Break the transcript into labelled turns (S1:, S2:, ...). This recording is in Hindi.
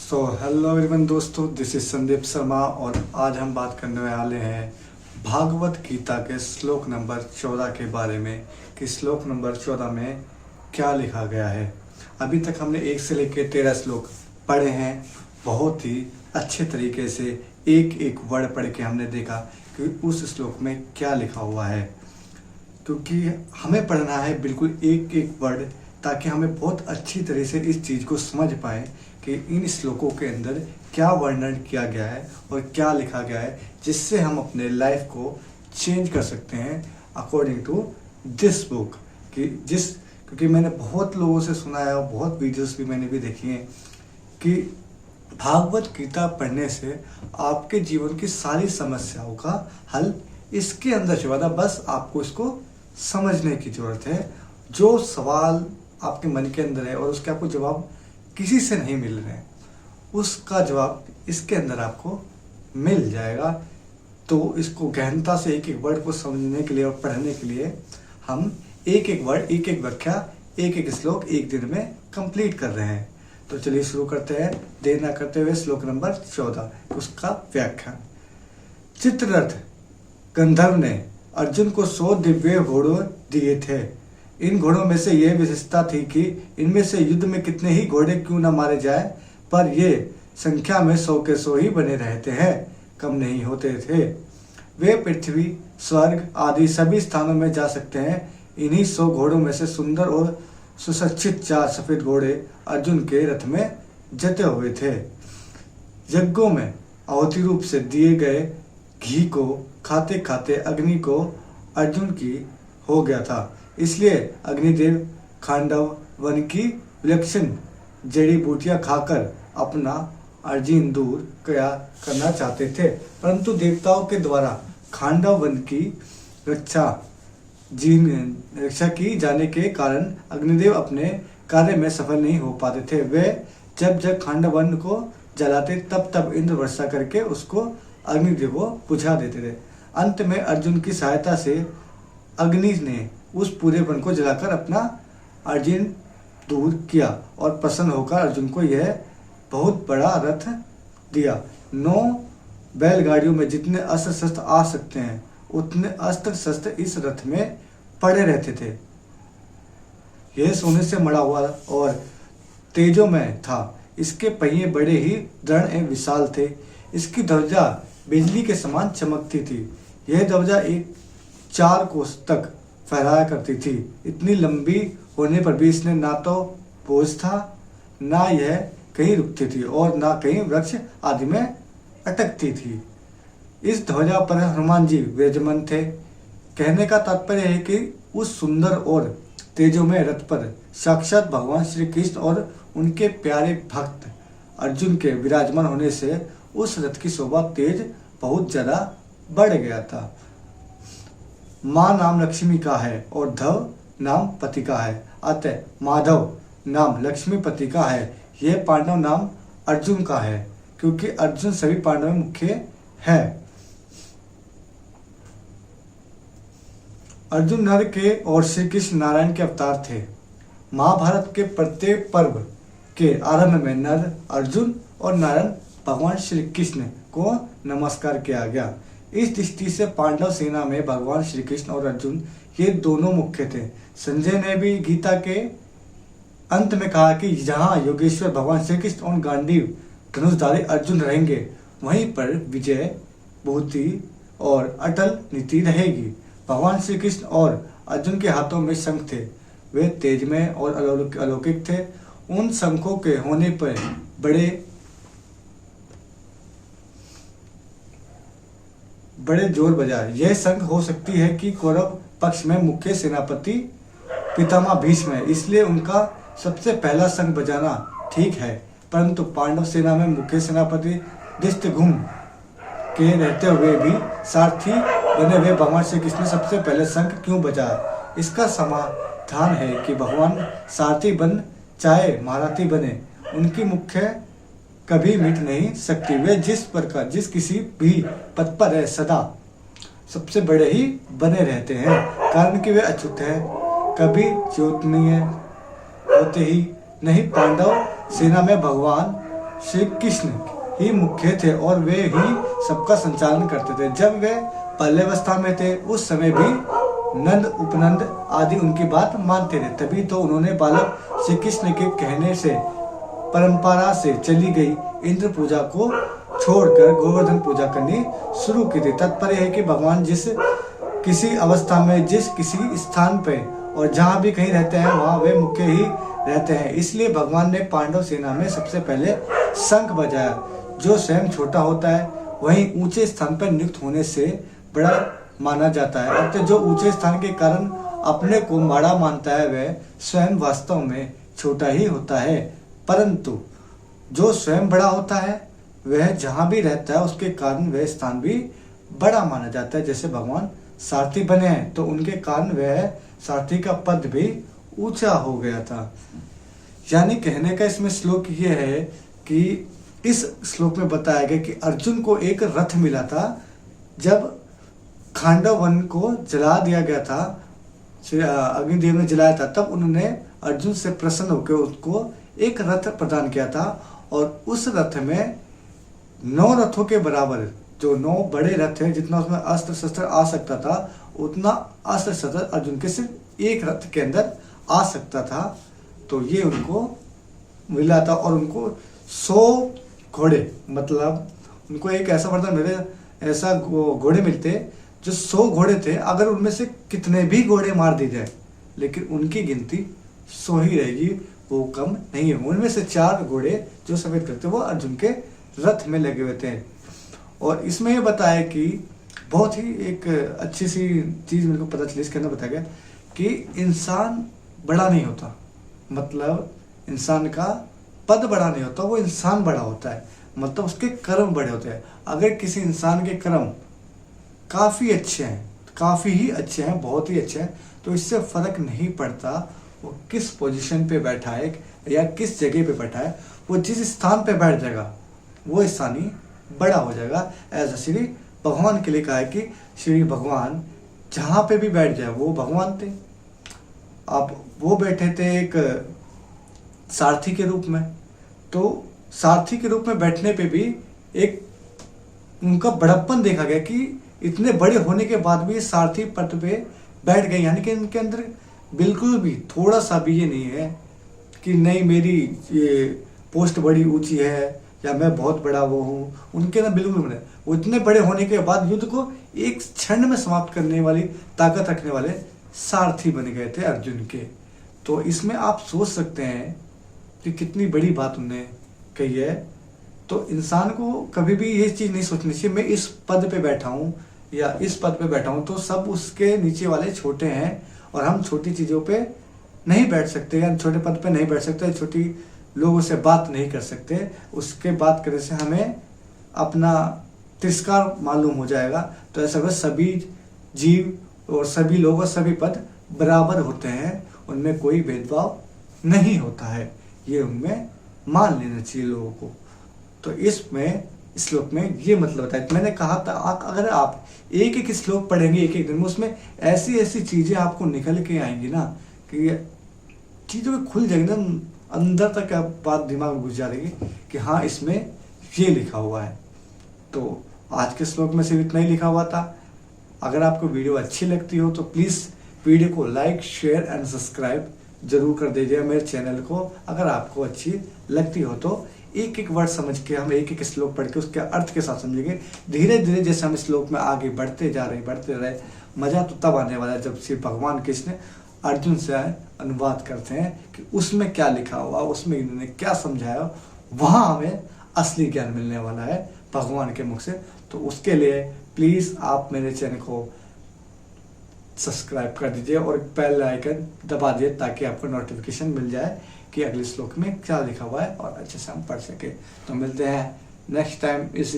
S1: हेलो एवरीवन दोस्तों, दिस इज संदीप शर्मा और आज हम बात करने वाले हैं भागवत गीता के श्लोक नंबर 14 के बारे में कि श्लोक नंबर 14 में क्या लिखा गया है। अभी तक हमने 1 से लेकर 13 श्लोक पढ़े हैं। बहुत ही अच्छे तरीके से एक एक वर्ड पढ़ के हमने देखा कि उस श्लोक में क्या लिखा हुआ है, क्योंकि हमें पढ़ना है बिल्कुल एक एक वर्ड, ताकि हमें बहुत अच्छी तरह से इस चीज़ को समझ पाए कि इन श्लोकों के अंदर क्या वर्णन किया गया है और क्या लिखा गया है, जिससे हम अपने लाइफ को चेंज कर सकते हैं अकॉर्डिंग टू दिस बुक। क्योंकि मैंने बहुत लोगों से सुना है और बहुत वीडियोस भी मैंने भी देखी हैं कि भागवत गीता पढ़ने से आपके जीवन की सारी समस्याओं का हल इसके अंदर छुपा था। बस आपको इसको समझने की ज़रूरत है। जो सवाल आपके मन के अंदर है और उसके आपको जवाब किसी से नहीं मिल रहे हैं, उसका जवाब इसके अंदर आपको मिल जाएगा। तो इसको गहनता से एक एक वर्ड को समझने के लिए और पढ़ने के लिए हम एक एक वर्ड, एक एक व्याख्या, एक एक श्लोक एक दिन में कंप्लीट कर रहे हैं। तो चलिए शुरू करते हैं, देर ना करते हुए। श्लोक नंबर 14, उसका व्याख्यान। चित्ररथ गंधर्व ने अर्जुन को 100 दिव्य घोड़ों दिए थे। इन घोड़ों में से यह विशेषता थी कि इनमें से युद्ध में कितने ही घोड़े क्यों न मारे जाए, पर ये संख्या में 100 के 100 ही बने रहते हैं, कम नहीं होते थे। वे पृथ्वी, स्वर्ग आदि सभी स्थानों में जा सकते हैं। इन्हीं 100 घोड़ों में से सुंदर और सुसज्जित 4 सफेद घोड़े अर्जुन के रथ में जते हुए थे। यज्ञों में आहुति रूप से दिए गए घी को खाते खाते अग्नि को अर्जुन की हो गया था। इसलिए अग्निदेव खांडव वन की विलक्षण जड़ी बूटियां खाकर अपना अर्जिन दूर करना चाहते थे, परंतु देवताओं के द्वारा खांडव वन की रक्षा की जाने के कारण अग्निदेव अपने कार्य में सफल नहीं हो पाते थे। वे जब जब खांडव वन को जलाते तब तब इंद्र वर्षा करके उसको अग्निदेव को बुझा देते थे। अंत में अर्जुन की सहायता से अग्नि ने उस पूरे वन को जलाकर अपना अर्जुन दूर किया और प्रसन्न होकर अर्जुन को यह बहुत बड़ा रथ दिया। 9 बैलगाड़ियों में जितने अस्त्र शस्त्र आ सकते हैं उतने अस्त्र शस्त्र इस रथ में पड़े रहते थे। यह सोने से मढ़ा हुआ और तेजोमय था। इसके पहिए बड़े ही दृढ़ एवं विशाल थे। इसकी ध्वजा बिजली के समान चमकती थी। यह ध्वजा 4 कोस तक फहराया करती थी। इतनी लंबी होने पर भी इसने ना तो बोझ था, ना यह कहीं रुकती थी और ना कहीं वृक्ष आदि में अटकती थी। इस ध्वजा पर हनुमान जी विराजमान थे। कहने का तात्पर्य है कि उस सुंदर और तेजोमय रथ पर साक्षात भगवान श्री कृष्ण और उनके प्यारे भक्त अर्जुन के विराजमान होने से उस रथ की शोभा तेज बहुत ज्यादा बढ़ गया था। माँ नाम लक्ष्मी का है और धव नाम पति का है, अतः माधव नाम लक्ष्मीपति का है। यह पांडव नाम अर्जुन का है, क्योंकि अर्जुन सभी पांडवों में मुख्य है। अर्जुन नर के और श्री कृष्ण नारायण के अवतार थे। महाभारत के प्रत्येक पर्व के आरंभ में नर अर्जुन और नारायण भगवान श्री कृष्ण को नमस्कार किया गया। इस दृष्टि से पांडव सेना में भगवान श्री कृष्ण और अर्जुन ये दोनों मुख्य थे। संजय ने भी गीता के अंत में कहा कि जहाँ योगेश्वर भगवान श्री कृष्ण और गांडीव धनुषधारी अर्जुन रहेंगे, वहीं पर विजय, भूति और अटल नीति रहेगी। भगवान श्री कृष्ण और अर्जुन के हाथों में शंख थे। वे तेजमय और अलौकिक थे। उन शंखों के होने पर बड़े जोर बजाए। यह शंख हो सकती है कि कौरव पक्ष में मुख्य सेनापति पितामह भीष्म है, इसलिए उनका सबसे पहला शंख बजाना ठीक है, परंतु पांडव सेना में मुख्य सेनापति धृष्टद्युम्न के रहते हुए भी सारथी बने हुए भगवान श्री कृष्ण ने सबसे पहले शंख क्यों बजाया? इसका समाधान है कि भगवान सारथी बन चाहे महारथी बने, उनकी मुख्य कभी मिट नहीं सकती। वे जिस किसी भी पद पर है सदा सबसे बड़े ही बने रहते हैं, कारण कि वे अछूत हैं, कभी च्युतनीय होते ही नहीं। पांडव सेना में भगवान श्री कृष्ण ही मुख्य थे और वे ही सबका संचालन करते थे। जब वे बाल्यावस्था में थे उस समय भी नंद उपनंद आदि उनकी बात मानते थे। तभी तो उन्होंने बालक श्री कृष्ण के कहने से परंपरा से चली गई इंद्र पूजा को छोड़कर गोवर्धन पूजा करनी शुरू की थी। तात्पर्य है कि भगवान जिस किसी अवस्था में जिस किसी स्थान पे और जहाँ भी कहीं रहते हैं वहाँ वे मुख्य ही रहते हैं। इसलिए भगवान ने पांडव सेना में सबसे पहले शंख बजाया। जो स्वयं छोटा होता है वहीं ऊंचे स्थान पर नियुक्त होने से बड़ा माना जाता है। अतः जो ऊंचे स्थान के कारण अपने को बड़ा मानता है वह स्वयं वास्तव में छोटा ही होता है। परंतु जो स्वयं बड़ा होता है वह जहाँ भी रहता है उसके कारण वह स्थान भी बड़ा माना जाता है। जैसे भगवान सारथी बने हैं तो उनके कारण वह सारथी का पद भी ऊंचा हो गया था। यानी कहने का इसमें श्लोक ये है कि इस श्लोक में बताया गया कि अर्जुन को एक रथ मिला था। जब खांडव वन को जला दिया गया था, अग्निदेव ने जलाया था, तब उन्होंने अर्जुन से प्रसन्न होकर उसको एक रथ प्रदान किया था। और उस रथ में 9 रथों के बराबर जो 9 बड़े रथ हैं, जितना उसमें अस्त्र शस्त्र आ सकता था उतना अस्त्र शस्त्र अर्जुन के सिर्फ एक रथ के अंदर आ सकता था। तो ये उनको मिला था और उनको 100 घोड़े, मतलब उनको एक ऐसा वरदान मिले, ऐसा घोड़े मिलते जो 100 घोड़े थे। अगर उनमें से कितने भी घोड़े मार दी जाए लेकिन उनकी गिनती 100 ही रहेगी, वो कम नहीं है। उनमें से 4 घोड़े जो सफेद करते वो अर्जुन के रथ में लगे हुए थे। और इसमें ये बताया कि बहुत ही एक अच्छी सी चीज मेरे को पता चली, इसके अंदर बताया गया कि इंसान बड़ा नहीं होता, मतलब इंसान का पद बड़ा नहीं होता, वो इंसान बड़ा होता है, मतलब उसके कर्म बड़े होते हैं। अगर किसी इंसान के कर्म काफ़ी अच्छे हैं, काफ़ी ही अच्छे हैं, बहुत ही अच्छे हैं, तो इससे फर्क नहीं पड़ता वो किस पोजीशन पे बैठा है या किस जगह पे बैठा है, वो जिस स्थान पे बैठ जाएगा वो स्थान ही बड़ा हो जाएगा। ऐसा श्री भगवान के लिए कहा है कि श्री भगवान जहाँ पे भी बैठ जाए वो भगवान थे। अब वो बैठे थे एक सारथी के रूप में, तो सारथी के रूप में बैठने पे भी एक उनका बड़प्पन देखा गया कि इतने बड़े होने के बाद भी सारथी पद पे बैठ गए। यानी कि इनके अंदर बिल्कुल भी थोड़ा सा भी ये नहीं है कि नहीं मेरी ये पोस्ट बड़ी ऊंची है या मैं बहुत बड़ा वो हूँ, उनके अंदर बिल्कुल नहीं। वो इतने बड़े होने के बाद युद्ध को एक क्षण में समाप्त करने वाली ताकत रखने वाले सारथी बन गए थे अर्जुन के। तो इसमें आप सोच सकते हैं कि कितनी बड़ी बात उन्होंने कही है। तो इंसान को कभी भी ये चीज़ नहीं सोचनी चाहिए मैं इस पद पे बैठा हूँ या इस पद पे बैठा हूँ तो सब उसके नीचे वाले छोटे हैं और हम छोटी चीज़ों पे नहीं बैठ सकते या छोटे पद पे नहीं बैठ सकते, छोटी लोगों से बात नहीं कर सकते। उसके बात करने से हमें अपना तिरस्कार मालूम हो जाएगा। तो ऐसा अगर सभी जीव और सभी लोग और सभी पद बराबर होते हैं, उनमें कोई भेदभाव नहीं होता है, ये उनमें मान लेना चाहिए लोगों को। तो इसमें श्लोक में ये मतलब बताया। मैंने कहा था अगर आप एक एक श्लोक पढ़ेंगे एक एक दिन में, उसमें ऐसी ऐसी चीजें आपको निकल के आएंगी ना कि चीजों में खुल जाएंगी ना, अंदर तक बात दिमाग में घुस जा रही कि हाँ इसमें ये लिखा हुआ है। तो आज के श्लोक में सिर्फ इतना ही लिखा हुआ था। अगर आपको वीडियो अच्छी लगती हो तो प्लीज़ वीडियो को लाइक शेयर एंड सब्सक्राइब जरूर कर दीजिए मेरे चैनल को। अगर आपको अच्छी लगती हो तो एक एक वर्ड समझ के हम एक एक श्लोक पढ़ के उसके अर्थ के साथ समझेंगे। धीरे धीरे जैसे हम श्लोक में आगे बढ़ते जा रहे मजा तो तब आने वाला है जब श्री भगवान कृष्ण अर्जुन से अनुवाद करते हैं कि उसमें क्या लिखा हुआ, उसमें इन्होंने क्या समझाया, वहाँ हमें असली ज्ञान मिलने वाला है भगवान के मुख से। तो उसके लिए प्लीज़ आप मेरे चैनल को सब्सक्राइब कर दीजिए और बेल आइकन दबा दिए ताकि आपको नोटिफिकेशन मिल जाए कि अगले श्लोक में क्या लिखा हुआ है और अच्छे से हम पढ़ सके। तो मिलते हैं नेक्स्ट टाइम इस